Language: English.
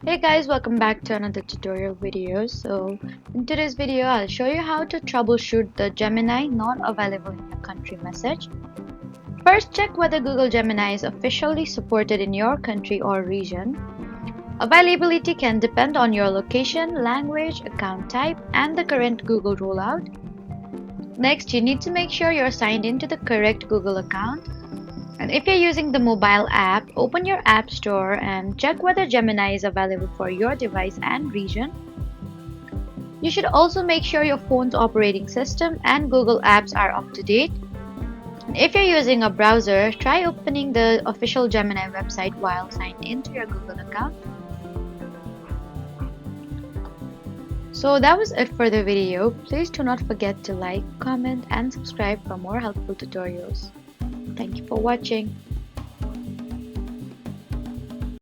Hey guys, welcome back to another tutorial video. In today's video I'll show you how to troubleshoot the Gemini not available in your country message. First, check whether Google Gemini is officially supported in your country or region. Availability can depend on your location, language, account type, and the current Google rollout. Next, you need to make sure you're signed into the correct Google account. And if you're using the mobile app, open your App Store and check whether Gemini is available for your device and region. You should also make sure your phone's operating system and Google apps are up to date. And if you're using a browser, try opening the official Gemini website while signed into your Google account. So that was it for the video. Please do not forget to like, comment, and subscribe for more helpful tutorials. Thank you for watching.